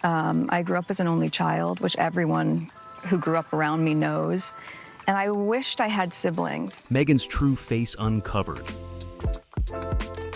I grew up as an only child, which everyone who grew up around me knows, and I wished I had siblings. Meghan's true face uncovered.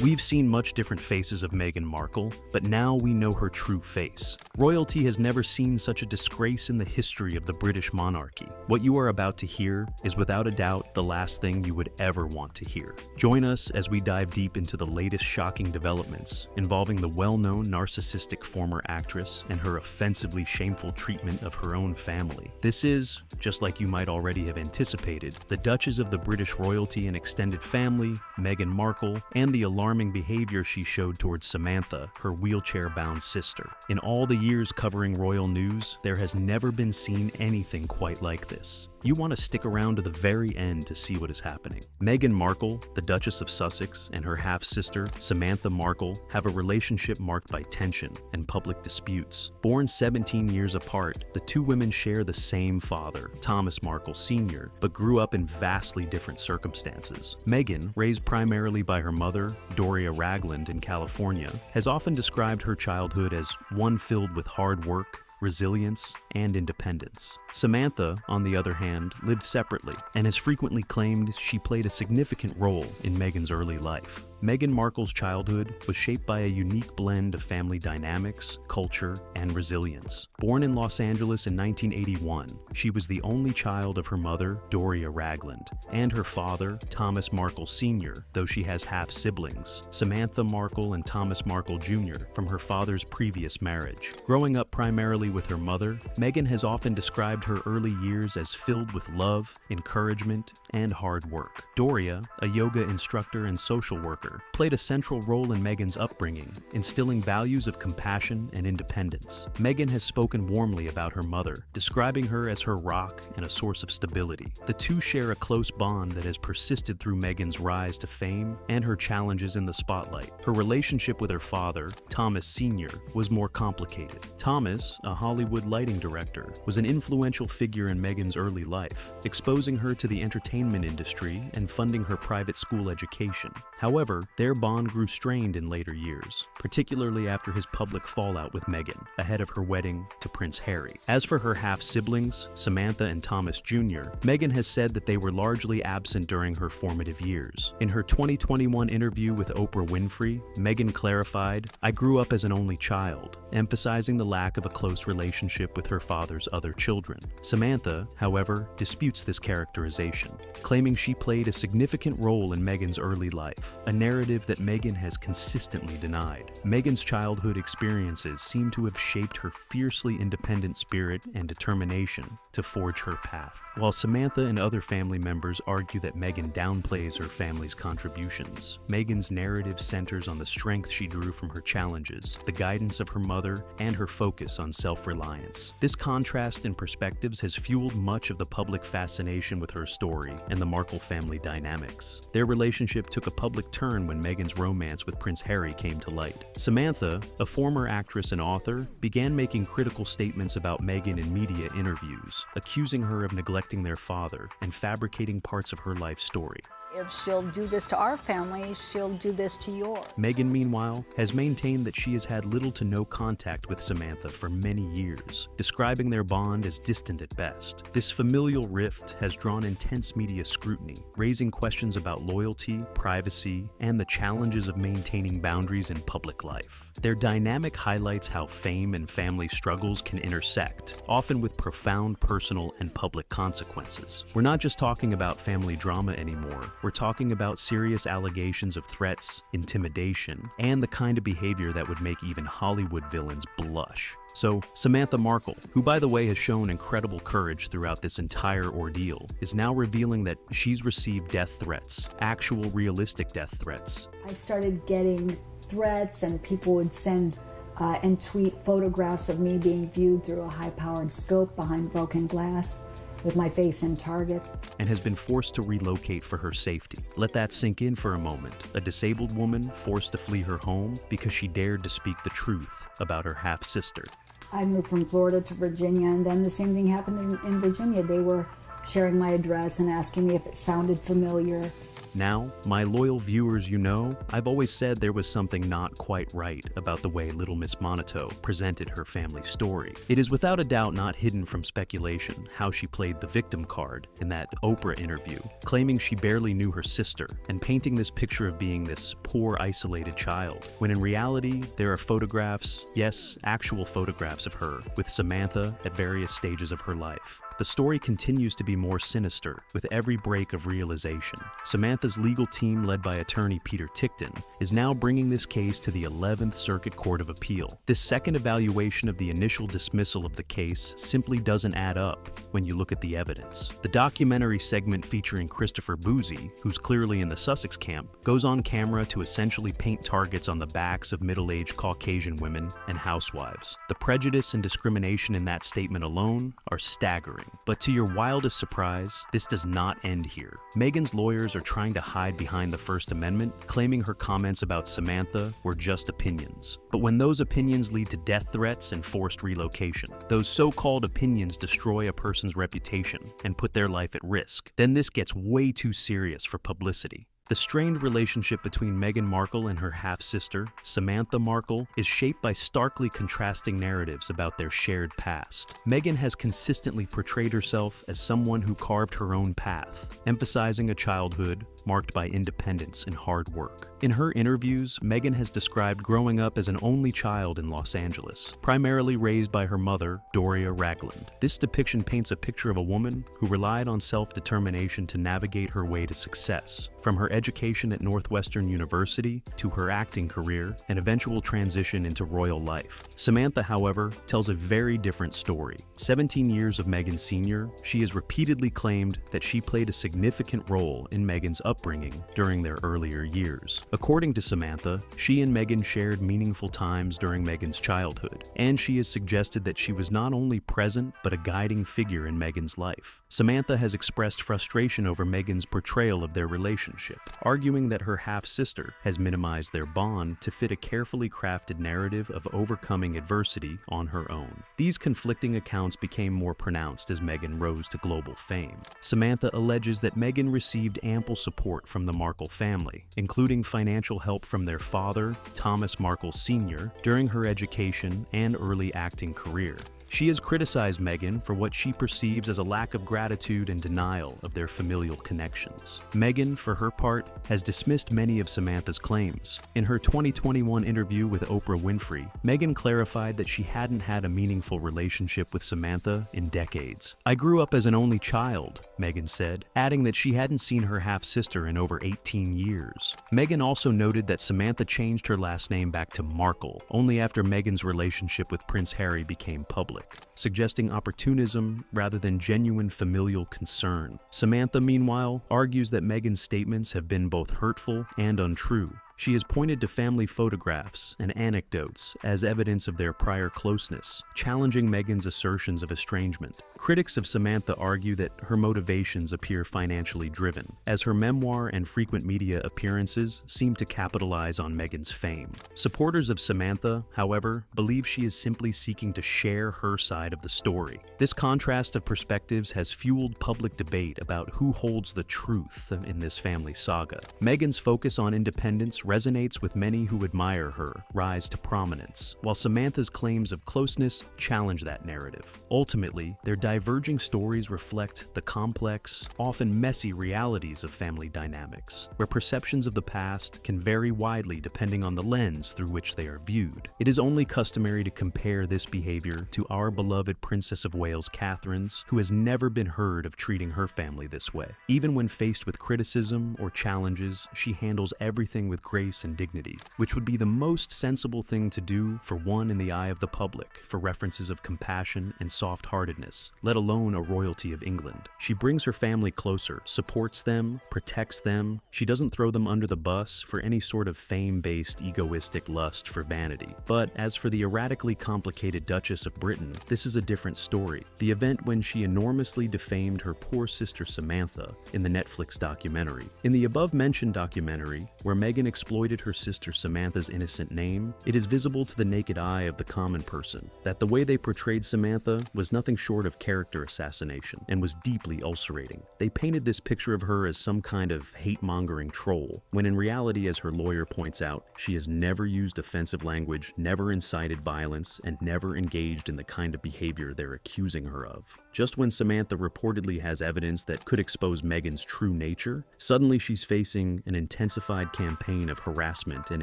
We've seen much different faces of Meghan Markle, but now we know her true face. Royalty has never seen such a disgrace in the history of the British monarchy. What you are about to hear is without a doubt the last thing you would ever want to hear. Join us as we dive deep into the latest shocking developments involving the well-known narcissistic former actress and her offensively shameful treatment of her own family. This is, just like you might already have anticipated, the Duchess of the British royalty and extended family, Meghan Markle, and the alarming behavior she showed towards Samantha, her wheelchair-bound sister. In all the years covering royal news, there has never been seen anything quite like this. You want to stick around to the very end to see what is happening. Meghan Markle, the Duchess of Sussex, and her half-sister, Samantha Markle, have a relationship marked by tension and public disputes. Born 17 years apart, the two women share the same father, Thomas Markle Sr., but grew up in vastly different circumstances. Meghan, raised primarily by her mother, Doria Ragland, in California, has often described her childhood as one filled with hard work, resilience, and independence. Samantha, on the other hand, lived separately and has frequently claimed she played a significant role in Meghan's early life. Meghan Markle's childhood was shaped by a unique blend of family dynamics, culture, and resilience. Born in Los Angeles in 1981, she was the only child of her mother, Doria Ragland, and her father, Thomas Markle Sr., though she has half-siblings, Samantha Markle and Thomas Markle Jr., from her father's previous marriage. Growing up primarily with her mother, Meghan has often described her early years as filled with love, encouragement, and hard work. Doria, a yoga instructor and social worker, played a central role in Meghan's upbringing, instilling values of compassion and independence. Meghan has spoken warmly about her mother, describing her as her rock and a source of stability. The two share a close bond that has persisted through Meghan's rise to fame and her challenges in the spotlight. Her relationship with her father, Thomas Sr., was more complicated. Thomas, a Hollywood lighting director, was an influential figure in Meghan's early life, exposing her to the entertainment industry and funding her private school education. However, their bond grew strained in later years, particularly after his public fallout with Meghan, ahead of her wedding to Prince Harry. As for her half-siblings, Samantha and Thomas Jr., Meghan has said that they were largely absent during her formative years. In her 2021 interview with Oprah Winfrey, Meghan clarified, "I grew up as an only child," emphasizing the lack of a close relationship with her father's other children. Samantha, however, disputes this characterization, claiming she played a significant role in Meghan's early life, a narrative that Meghan has consistently denied. Meghan's childhood experiences seem to have shaped her fiercely independent spirit and determination to forge her path. While Samantha and other family members argue that Meghan downplays her family's contributions, Meghan's narrative centers on the strength she drew from her challenges, the guidance of her mother, and her focus on self-reliance. This contrast in perspectives has fueled much of the public fascination with her story and the Markle family dynamics. Their relationship took a public turn when Meghan's romance with Prince Harry came to light. Samantha, a former actress and author, began making critical statements about Meghan in media interviews, accusing her of neglecting their father and fabricating parts of her life story. If she'll do this to our family, she'll do this to yours. Meghan, meanwhile, has maintained that she has had little to no contact with Samantha for many years, describing their bond as distant at best. This familial rift has drawn intense media scrutiny, raising questions about loyalty, privacy, and the challenges of maintaining boundaries in public life. Their dynamic highlights how fame and family struggles can intersect, often with profound personal and public consequences. We're not just talking about family drama anymore. We're talking about serious allegations of threats, intimidation, and the kind of behavior that would make even Hollywood villains blush. So, Samantha Markle, who by the way has shown incredible courage throughout this entire ordeal, is now revealing that she's received death threats, actual realistic death threats. I started getting threats, and people would send and tweet photographs of me being viewed through a high-powered scope behind broken glass, with my face in targets. And has been forced to relocate for her safety. Let that sink in for a moment. A disabled woman forced to flee her home because she dared to speak the truth about her half-sister. I moved from Florida to Virginia, and then the same thing happened in Virginia. They were sharing my address and asking me if it sounded familiar. Now, my loyal viewers, you know, I've always said there was something not quite right about the way Little Miss Monato presented her family story. It is without a doubt not hidden from speculation how she played the victim card in that Oprah interview, claiming she barely knew her sister and painting this picture of being this poor, isolated child, when in reality, there are photographs, yes, actual photographs of her, with Samantha at various stages of her life. The story continues to be more sinister with every break of realization. Samantha's legal team, led by attorney Peter Tickton, is now bringing this case to the 11th Circuit Court of Appeal. This second evaluation of the initial dismissal of the case simply doesn't add up when you look at the evidence. The documentary segment featuring Christopher Boozy, who's clearly in the Sussex camp, goes on camera to essentially paint targets on the backs of middle-aged Caucasian women and housewives. The prejudice and discrimination in that statement alone are staggering. But to your wildest surprise, this does not end here. Meghan's lawyers are trying to hide behind the First Amendment, claiming her comments about Samantha were just opinions. But when those opinions lead to death threats and forced relocation, those so-called opinions destroy a person's reputation and put their life at risk, then this gets way too serious for publicity. The strained relationship between Meghan Markle and her half-sister, Samantha Markle, is shaped by starkly contrasting narratives about their shared past. Meghan has consistently portrayed herself as someone who carved her own path, emphasizing a childhood marked by independence and hard work. In her interviews, Meghan has described growing up as an only child in Los Angeles, primarily raised by her mother, Doria Ragland. This depiction paints a picture of a woman who relied on self-determination to navigate her way to success, from her education at Northwestern University to her acting career and eventual transition into royal life. Samantha, however, tells a very different story. 17 years of Meghan's senior, she has repeatedly claimed that she played a significant role in Meghan's upbringing during their earlier years. According to Samantha, she and Meghan shared meaningful times during Meghan's childhood, and she has suggested that she was not only present but a guiding figure in Meghan's life. Samantha has expressed frustration over Meghan's portrayal of their relationship, arguing that her half-sister has minimized their bond to fit a carefully crafted narrative of overcoming adversity on her own. These conflicting accounts became more pronounced as Meghan rose to global fame. Samantha alleges that Meghan received ample support from the Markle family, including financial help from their father, Thomas Markle Sr., during her education and early acting career. She has criticized Meghan for what she perceives as a lack of gratitude and denial of their familial connections. Meghan, for her part, has dismissed many of Samantha's claims. In her 2021 interview with Oprah Winfrey, Meghan clarified that she hadn't had a meaningful relationship with Samantha in decades. "I grew up as an only child," Meghan said, adding that she hadn't seen her half-sister in over 18 years. Meghan also noted that Samantha changed her last name back to Markle only after Meghan's relationship with Prince Harry became public, suggesting opportunism rather than genuine familial concern. Samantha, meanwhile, argues that Meghan's statements have been both hurtful and untrue. She has pointed to family photographs and anecdotes as evidence of their prior closeness, challenging Meghan's assertions of estrangement. Critics of Samantha argue that her motivations appear financially driven, as her memoir and frequent media appearances seem to capitalize on Meghan's fame. Supporters of Samantha, however, believe she is simply seeking to share her side of the story. This contrast of perspectives has fueled public debate about who holds the truth in this family saga. Meghan's focus on independence resonates with many who admire her rise to prominence, while Samantha's claims of closeness challenge that narrative. Ultimately, their diverging stories reflect the complex, often messy realities of family dynamics, where perceptions of the past can vary widely depending on the lens through which they are viewed. It is only customary to compare this behavior to our beloved Princess of Wales Catherine's, who has never been heard of treating her family this way. Even when faced with criticism or challenges, she handles everything with grace and dignity, which would be the most sensible thing to do for one in the eye of the public for references of compassion and soft-heartedness, let alone a royalty of England. She brings her family closer, supports them, protects them. She doesn't throw them under the bus for any sort of fame-based egoistic lust for vanity. But as for the erratically complicated Duchess of Britain, this is a different story. The event when she enormously defamed her poor sister Samantha in the Netflix documentary. In the above-mentioned documentary, where Meghan exploited her sister Samantha's innocent name, it is visible to the naked eye of the common person that the way they portrayed Samantha was nothing short of character assassination and was deeply ulcerating. They painted this picture of her as some kind of hate-mongering troll, when in reality, as her lawyer points out, she has never used offensive language, never incited violence, and never engaged in the kind of behavior they're accusing her of. Just when Samantha reportedly has evidence that could expose Meghan's true nature, suddenly she's facing an intensified campaign of harassment and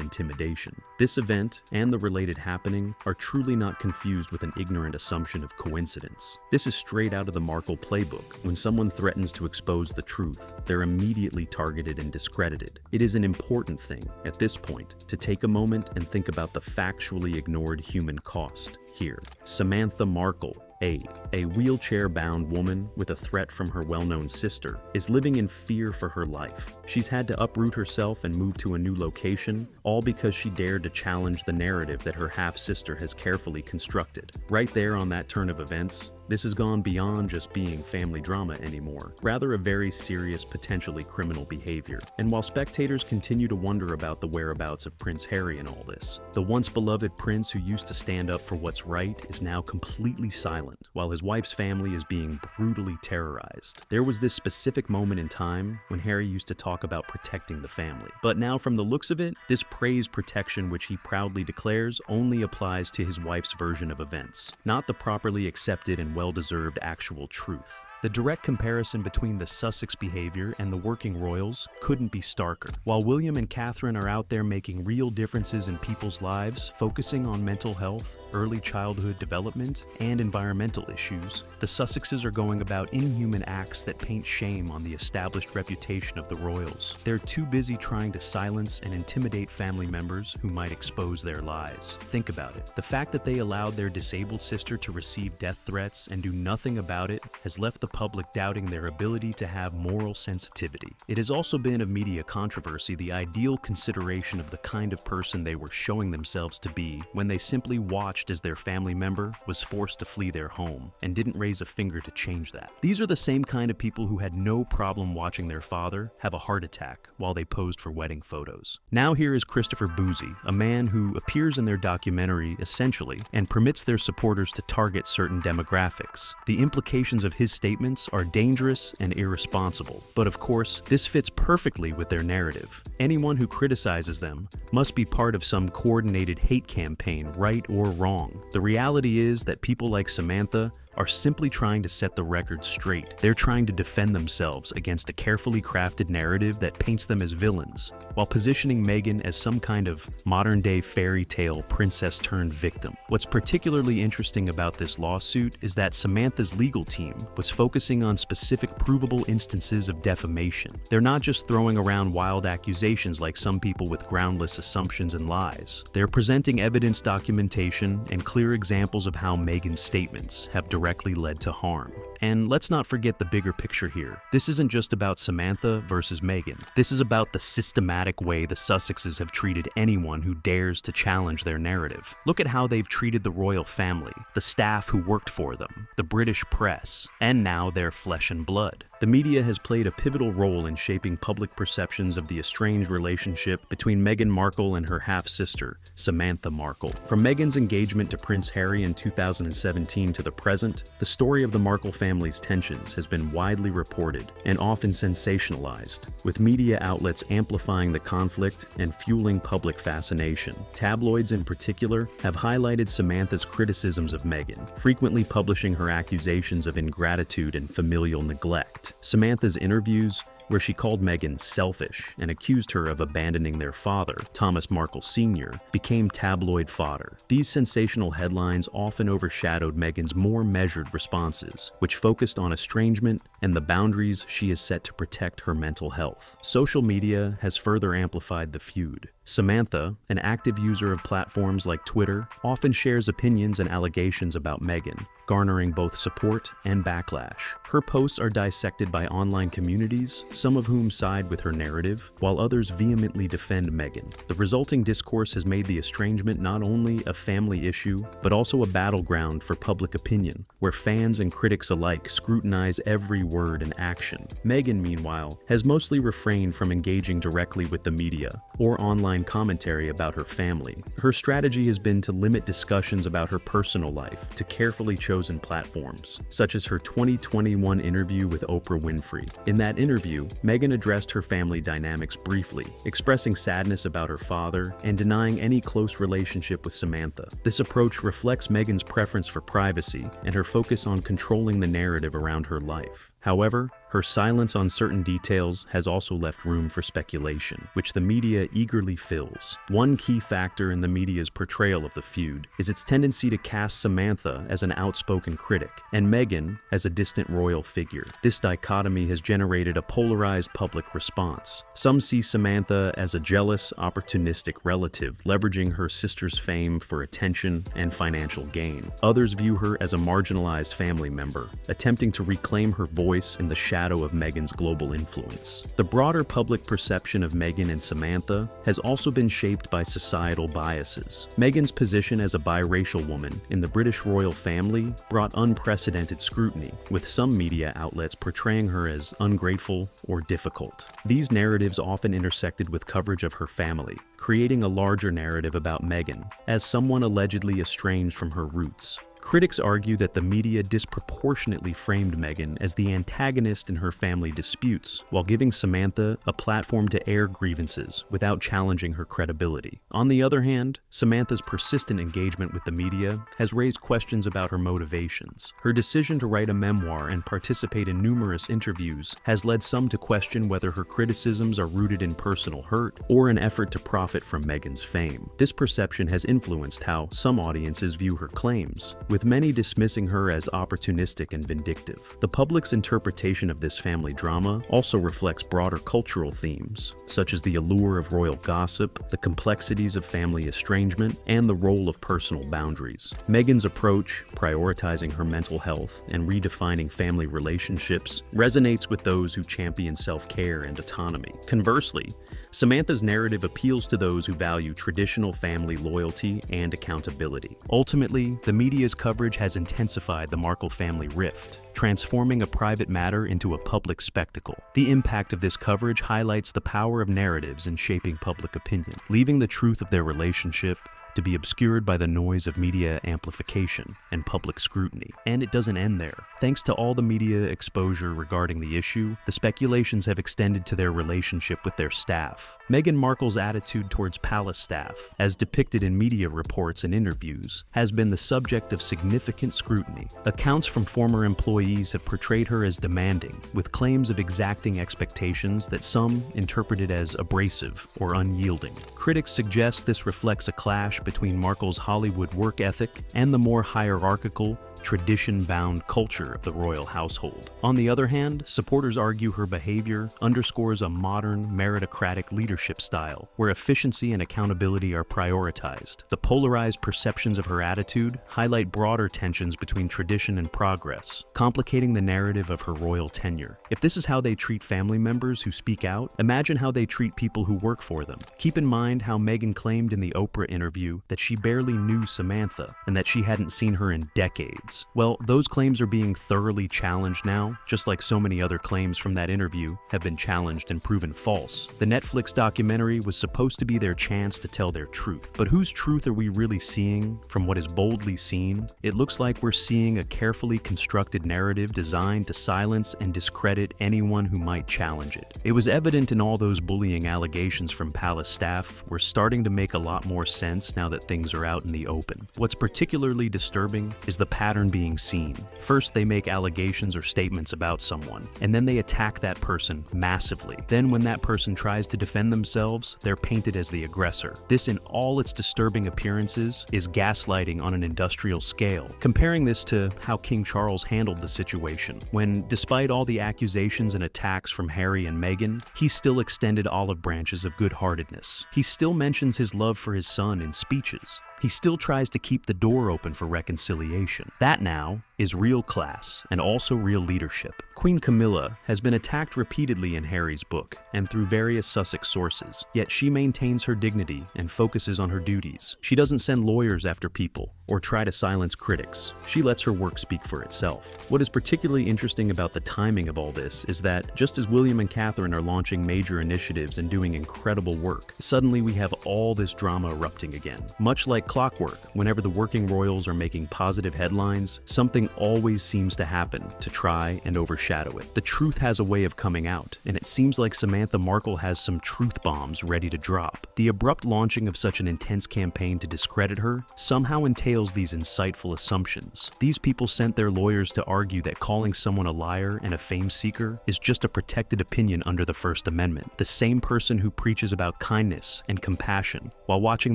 intimidation. This event, and the related happening, are truly not confused with an ignorant assumption of coincidence. This is straight out of the Markle playbook. When someone threatens to expose the truth, they're immediately targeted and discredited. It is an important thing, at this point, to take a moment and think about the factually ignored human cost here. Samantha Markle, a wheelchair-bound woman with a threat from her well-known sister, is living in fear for her life. She's had to uproot herself and move to a new location, all because she dared to challenge the narrative that her half-sister has carefully constructed. Right there on that turn of events, this has gone beyond just being family drama anymore, rather a very serious, potentially criminal behavior. And while spectators continue to wonder about the whereabouts of Prince Harry in all this, the once beloved prince who used to stand up for what's right is now completely silent, while his wife's family is being brutally terrorized. There was this specific moment in time when Harry used to talk about protecting the family. But now, from the looks of it, this praised protection which he proudly declares only applies to his wife's version of events, not the properly accepted and well-deserved actual truth. The direct comparison between the Sussex behavior and the working royals couldn't be starker. While William and Catherine are out there making real differences in people's lives, focusing on mental health, early childhood development, and environmental issues, the Sussexes are going about inhuman acts that paint shame on the established reputation of the royals. They're too busy trying to silence and intimidate family members who might expose their lies. Think about it. The fact that they allowed their disabled sister to receive death threats and do nothing about it has left the public doubting their ability to have moral sensitivity. It has also been of media controversy the ideal consideration of the kind of person they were showing themselves to be when they simply watched as their family member was forced to flee their home and didn't raise a finger to change that. These are the same kind of people who had no problem watching their father have a heart attack while they posed for wedding photos. Now here is Christopher Boozy, a man who appears in their documentary essentially and permits their supporters to target certain demographics. The implications of his statements are dangerous and irresponsible, but of course, this fits perfectly with their narrative. Anyone who criticizes them must be part of some coordinated hate campaign, right or wrong. The reality is that people like Samantha are simply trying to set the record straight. They're trying to defend themselves against a carefully crafted narrative that paints them as villains, while positioning Meghan as some kind of modern-day fairy tale princess-turned-victim. What's particularly interesting about this lawsuit is that Samantha's legal team was focusing on specific provable instances of defamation. They're not just throwing around wild accusations like some people with groundless assumptions and lies. They're presenting evidence, documentation, and clear examples of how Meghan's statements have directly led to harm. And let's not forget the bigger picture here. This isn't just about Samantha versus Meghan. This is about the systematic way the Sussexes have treated anyone who dares to challenge their narrative. Look at how they've treated the royal family, the staff who worked for them, the British press, and now their flesh and blood. The media has played a pivotal role in shaping public perceptions of the estranged relationship between Meghan Markle and her half-sister, Samantha Markle. From Meghan's engagement to Prince Harry in 2017 to the present, the story of the Markle family's tensions has been widely reported and often sensationalized, with media outlets amplifying the conflict and fueling public fascination. Tabloids in particular have highlighted Samantha's criticisms of Meghan, frequently publishing her accusations of ingratitude and familial neglect. Samantha's interviews, where she called Meghan selfish and accused her of abandoning their father, Thomas Markle Sr., became tabloid fodder. These sensational headlines often overshadowed Meghan's more measured responses, which focused on estrangement and the boundaries she has set to protect her mental health. Social media has further amplified the feud. Samantha, an active user of platforms like Twitter, often shares opinions and allegations about Meghan, garnering both support and backlash. Her posts are dissected by online communities, some of whom side with her narrative, while others vehemently defend Meghan. The resulting discourse has made the estrangement not only a family issue, but also a battleground for public opinion, where fans and critics alike scrutinize every word and action. Meghan, meanwhile, has mostly refrained from engaging directly with the media or online online commentary about her family. Her strategy has been to limit discussions about her personal life to carefully chosen platforms, such as her 2021 interview with Oprah Winfrey. In that interview, Meghan addressed her family dynamics briefly, expressing sadness about her father and denying any close relationship with Samantha. This approach reflects Meghan's preference for privacy and her focus on controlling the narrative around her life. However, her silence on certain details has also left room for speculation, which the media eagerly fills. One key factor in the media's portrayal of the feud is its tendency to cast Samantha as an outspoken critic and Meghan as a distant royal figure. This dichotomy has generated a polarized public response. Some see Samantha as a jealous, opportunistic relative, leveraging her sister's fame for attention and financial gain. Others view her as a marginalized family member, attempting to reclaim her voice in the shadow of Meghan's global influence. The broader public perception of Meghan and Samantha has also been shaped by societal biases. Meghan's position as a biracial woman in the British royal family brought unprecedented scrutiny, with some media outlets portraying her as ungrateful or difficult. These narratives often intersected with coverage of her family, creating a larger narrative about Meghan as someone allegedly estranged from her roots. Critics argue that the media disproportionately framed Meghan as the antagonist in her family disputes, while giving Samantha a platform to air grievances without challenging her credibility. On the other hand, Samantha's persistent engagement with the media has raised questions about her motivations. Her decision to write a memoir and participate in numerous interviews has led some to question whether her criticisms are rooted in personal hurt or an effort to profit from Meghan's fame. This perception has influenced how some audiences view her claims, with many dismissing her as opportunistic and vindictive. The public's interpretation of this family drama also reflects broader cultural themes, such as the allure of royal gossip, the complexities of family estrangement, and the role of personal boundaries. Meghan's approach, prioritizing her mental health and redefining family relationships, resonates with those who champion self-care and autonomy. Conversely, Samantha's narrative appeals to those who value traditional family loyalty and accountability. Ultimately, the media's coverage has intensified the Markle family rift, transforming a private matter into a public spectacle. The impact of this coverage highlights the power of narratives in shaping public opinion, leaving the truth of their relationship to be obscured by the noise of media amplification and public scrutiny. And it doesn't end there. Thanks to all the media exposure regarding the issue, the speculations have extended to their relationship with their staff. Meghan Markle's attitude towards palace staff, as depicted in media reports and interviews, has been the subject of significant scrutiny. Accounts from former employees have portrayed her as demanding, with claims of exacting expectations that some interpreted as abrasive or unyielding. Critics suggest this reflects a clash between Markle's Hollywood work ethic and the more hierarchical, tradition-bound culture of the royal household. On the other hand, supporters argue her behavior underscores a modern, meritocratic leadership style, where efficiency and accountability are prioritized. The polarized perceptions of her attitude highlight broader tensions between tradition and progress, complicating the narrative of her royal tenure. If this is how they treat family members who speak out, imagine how they treat people who work for them. Keep in mind how Meghan claimed in the Oprah interview that she barely knew Samantha and that she hadn't seen her in decades. Well, those claims are being thoroughly challenged now, just like so many other claims from that interview have been challenged and proven false. The Netflix documentary was supposed to be their chance to tell their truth. But whose truth are we really seeing from what is boldly seen? It looks like we're seeing a carefully constructed narrative designed to silence and discredit anyone who might challenge it. It was evident in all those bullying allegations from palace staff were starting to make a lot more sense now that things are out in the open. What's particularly disturbing is the pattern being seen. First, they make allegations or statements about someone, and then they attack that person massively. Then when that person tries to defend themselves, they're painted as the aggressor. This, in all its disturbing appearances, is gaslighting on an industrial scale. Comparing this to how King Charles handled the situation, when, despite all the accusations and attacks from Harry and Meghan, he still extended olive branches of good-heartedness. He still mentions his love for his son in speeches. He still tries to keep the door open for reconciliation. That now is real class and also real leadership. Queen Camilla has been attacked repeatedly in Harry's book and through various Sussex sources, yet she maintains her dignity and focuses on her duties. She doesn't send lawyers after people or try to silence critics. She lets her work speak for itself. What is particularly interesting about the timing of all this is that just as William and Catherine are launching major initiatives and doing incredible work, suddenly we have all this drama erupting again. Much like clockwork, whenever the working royals are making positive headlines, something always seems to happen to try and overshadow it. The truth has a way of coming out, and it seems like Samantha Markle has some truth bombs ready to drop. The abrupt launching of such an intense campaign to discredit her somehow entails these insightful assumptions. These people sent their lawyers to argue that calling someone a liar and a fame seeker is just a protected opinion under the First Amendment. The same person who preaches about kindness and compassion while watching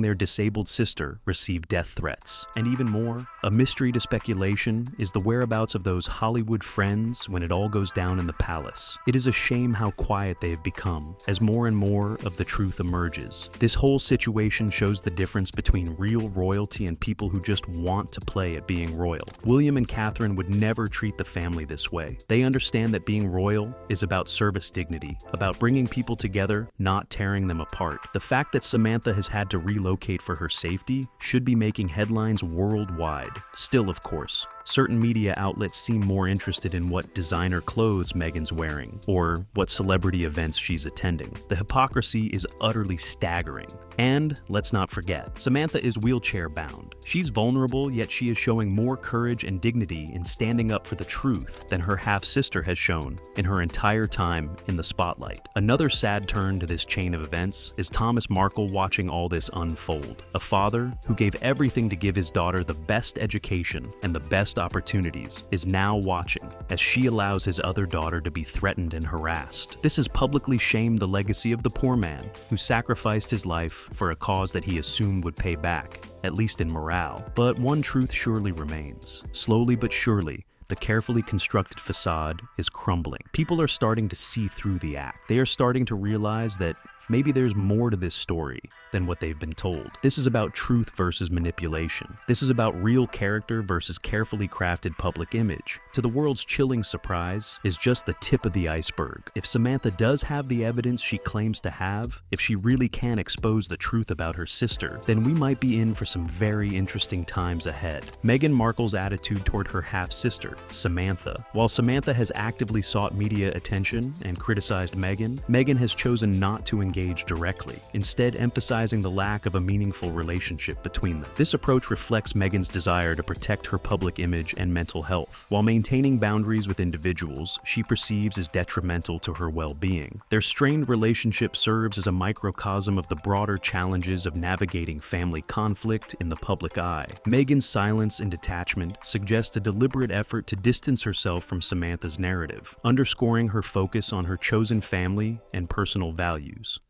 their disabled sister receive death threats. And even more, a mystery to speculation is the whereabouts of those Hollywood friends when it all goes down in the palace. It is a shame how quiet they have become as more and more of the truth emerges. This whole situation shows the difference between real royalty and people who just want to play at being royal. William and Catherine would never treat the family this way. They understand that being royal is about service dignity, about bringing people together, not tearing them apart. The fact that Samantha has had to relocate for her safety should be making headlines worldwide. Still, of course, certain media outlets seem more interested in what designer clothes Meghan's wearing or what celebrity events she's attending. The hypocrisy is utterly staggering. And let's not forget, Samantha is wheelchair bound. She's vulnerable, yet she is showing more courage and dignity in standing up for the truth than her half-sister has shown in her entire time in the spotlight. Another sad turn to this chain of events is Thomas Markle watching all this unfold. A father who gave everything to give his daughter the best education and the best opportunities is now watching as she allows his other daughter to be threatened and harassed. This has publicly shamed the legacy of the poor man who sacrificed his life for a cause that he assumed would pay back, at least in morale. But one truth surely remains. Slowly but surely, the carefully constructed facade is crumbling. People are starting to see through the act. They are starting to realize that maybe there's more to this story than what they've been told. This is about truth versus manipulation. This is about real character versus carefully crafted public image. To the world's chilling surprise is just the tip of the iceberg. If Samantha does have the evidence she claims to have, if she really can expose the truth about her sister, then we might be in for some very interesting times ahead. Meghan Markle's attitude toward her half-sister, Samantha. While Samantha has actively sought media attention and criticized Meghan, Meghan has chosen not to engage directly, instead emphasizing the lack of a meaningful relationship between them. This approach reflects Meghan's desire to protect her public image and mental health, while maintaining boundaries with individuals she perceives as detrimental to her well-being. Their strained relationship serves as a microcosm of the broader challenges of navigating family conflict in the public eye. Meghan's silence and detachment suggest a deliberate effort to distance herself from Samantha's narrative, underscoring her focus on her chosen family and personal values.